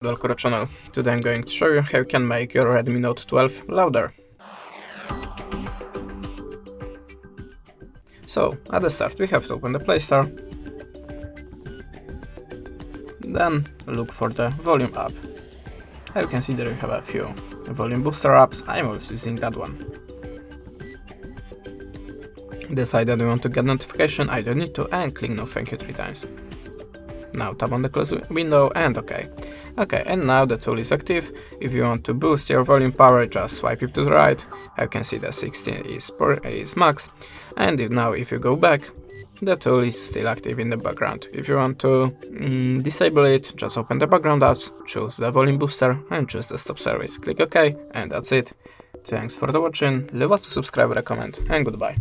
Welcome to the channel. Today I'm going to show you how you can make your Redmi Note 12 louder. So, at the start we have to open the Play Store. Then look for the volume app. As you can see there you have a few volume booster apps. I'm always using that one. Decide that you want to get notification, I don't need to, and click no thank you 3 times. Now tap on the close window and OK. Okay, and now the tool is active. If you want to boost your volume power, just swipe it to the right. You can see that 16 is max. And if you go back, the tool is still active in the background. If you want to disable it, just open the background apps, choose the volume booster and choose the stop service. Click OK, and that's it. Thanks for watching, leave us a subscribe, recommend, and goodbye.